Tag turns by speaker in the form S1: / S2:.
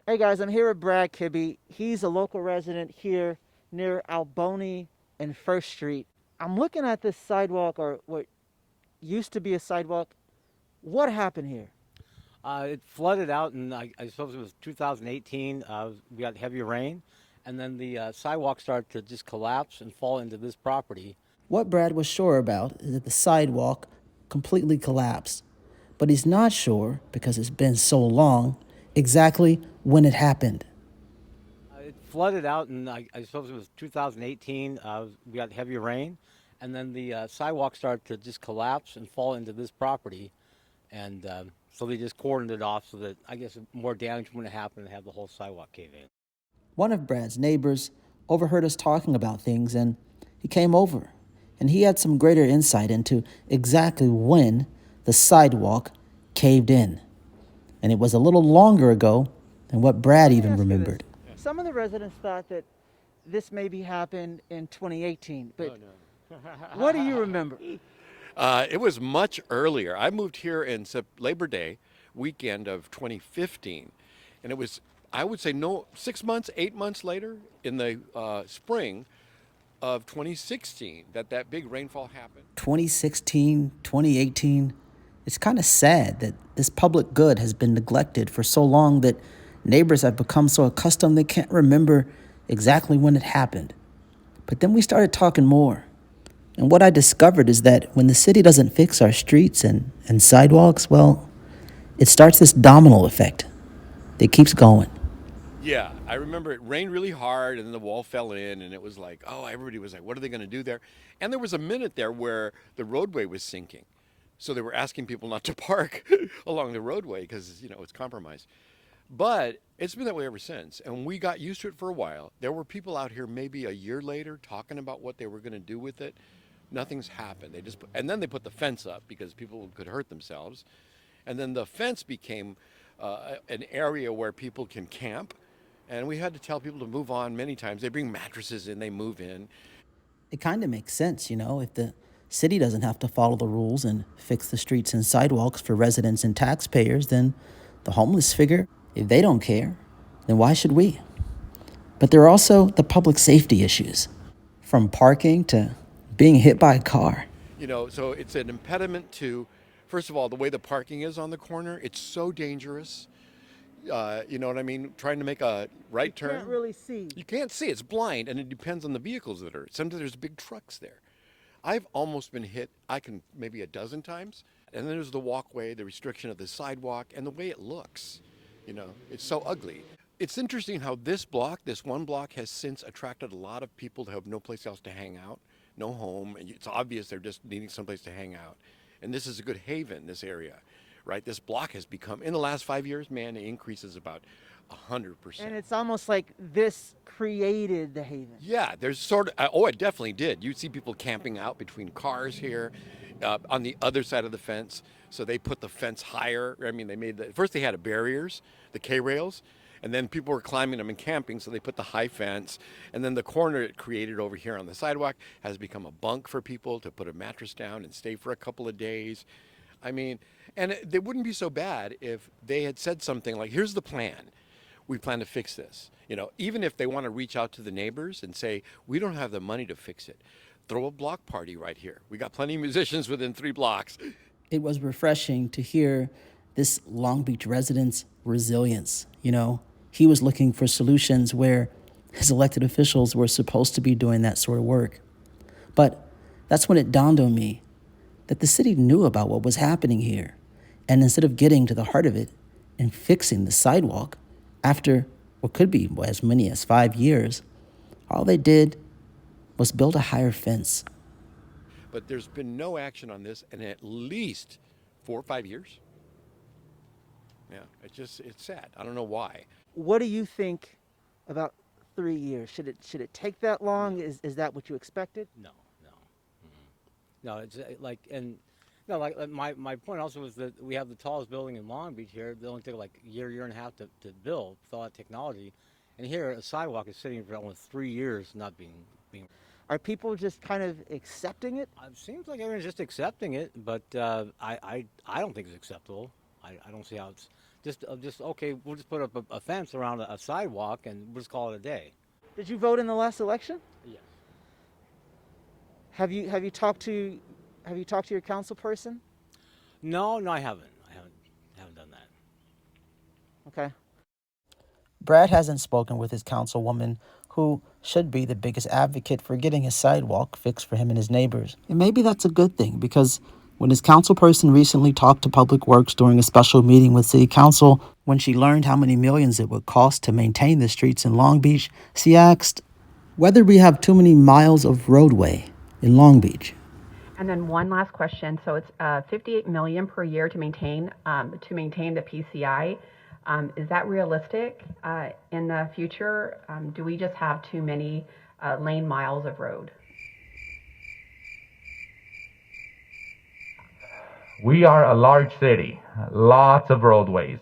S1: Hey guys, I'm here with Brad Kibbe. He's a local resident here near Alboni and First Street. I'm looking at this sidewalk, or what used to be a sidewalk. What happened here?
S2: It flooded out in, I suppose it was 2018. We got heavy rain, and then the sidewalk started to just collapse and fall into this property.
S3: What Brad was sure about is that the sidewalk completely collapsed, but he's not sure, because it's been so long, exactly when it happened.
S2: It flooded out in, I suppose it was 2018. We got heavy rain, and then the sidewalk started to just collapse and fall into this property. And so they just cordoned it off so that I guess more damage wouldn't happen and have the whole sidewalk cave in.
S3: One of Brad's neighbors overheard us talking about things, and he came over, and he had some greater insight into exactly when the sidewalk caved in. And it was a little longer ago than what Brad
S1: Let me
S3: even
S1: ask you this.
S3: remembered.
S1: Some of the residents thought that this maybe happened in 2018, but what do you remember?
S4: It was much earlier. I moved here in Labor Day weekend of 2015, and it was, I would say, no, 6 months, 8 months later in the spring of 2016 that big rainfall happened.
S3: 2016, 2018, it's kind of sad that this public good has been neglected for so long that neighbors have become so accustomed they can't remember exactly when it happened. But then we started talking more. And what I discovered is that when the city doesn't fix our streets and sidewalks, well, it starts this domino effect that keeps going.
S4: Yeah, I remember it rained really hard and then the wall fell in and it was like, oh, everybody was like, what are they going to do there? And there was a minute there where the roadway was sinking. So they were asking people not to park along the roadway because, it's compromised. But it's been that way ever since. And we got used to it for a while. There were people out here maybe a year later talking about what they were going to do with it. Nothing's happened. And then they put the fence up because people could hurt themselves. And then the fence became an area where people can camp. And we had to tell people to move on many times. They bring mattresses in, they move in.
S3: It kind of makes sense, if the city doesn't have to follow the rules and fix the streets and sidewalks for residents and taxpayers, then the homeless figure, if they don't care, then why should we? But there are also the public safety issues, from parking to being hit by a car.
S4: So it's an impediment to, first of all, the way the parking is on the corner. It's so dangerous. You know what I mean? Trying to make a right turn.
S1: Can't really see.
S4: You can't see. It's blind, and it depends on the vehicles that are. Sometimes there's big trucks there. I've almost been hit, maybe a dozen times. And then there's the walkway, the restriction of the sidewalk, and the way it looks. It's so ugly. It's interesting how this one block, has since attracted a lot of people to have no place else to hang out, no home. And it's obvious they're just needing someplace to hang out. And this is a good haven, this area, right? This block has become, in the last 5 years, man, it increases about 100%.
S1: And it's almost like this created the haven.
S4: Yeah, there's it definitely did. You see people camping out between cars here on the other side of the fence. So they put the fence higher. I mean, first they had barriers, the K-rails, and then people were climbing them and camping, so they put the high fence. And then the corner it created over here on the sidewalk has become a bunk for people to put a mattress down and stay for a couple of days. I mean, and it wouldn't be so bad if they had said something like, here's the plan. We plan to fix this. Even if they want to reach out to the neighbors and say, we don't have the money to fix it, throw a block party right here. We got plenty of musicians within 3 blocks.
S3: It was refreshing to hear this Long Beach resident's resilience. He was looking for solutions where his elected officials were supposed to be doing that sort of work. But that's when it dawned on me that the city knew about what was happening here. And instead of getting to the heart of it and fixing the sidewalk after what could be as many as 5 years, all they did was build a higher fence.
S4: But there's been no action on this in at least 4 or 5 years. Yeah, it's sad. I don't know why.
S1: What do you think about 3 years? Should it take that long? Is that what you expected?
S2: No, no. No, it's like, and no, like my point also was that we have the tallest building in Long Beach here. They only take like a year and a half to build with all that technology. And here, a sidewalk is sitting for almost 3 years not being.
S1: Are people just kind of accepting it?
S2: It seems like everyone's just accepting it, but I don't think it's acceptable. I don't see how it's just okay, we'll just put up a fence around a sidewalk and we'll just call it a day.
S1: Did you vote in the last election?
S2: Yes.
S1: Have you talked to your council person?
S2: No, no, I haven't. I haven't done that.
S1: Okay.
S3: Brad hasn't spoken with his councilwoman, who should be the biggest advocate for getting his sidewalk fixed for him and his neighbors. And maybe that's a good thing, because when his councilperson recently talked to Public Works during a special meeting with City Council, when she learned how many millions it would cost to maintain the streets in Long Beach, she asked whether we have too many miles of roadway in Long Beach.
S5: And then one last question. So it's $58 million per year to maintain the PCI. Is that realistic in the future? Do we just have too many lane miles of road?
S6: We are a large city, lots of roadways.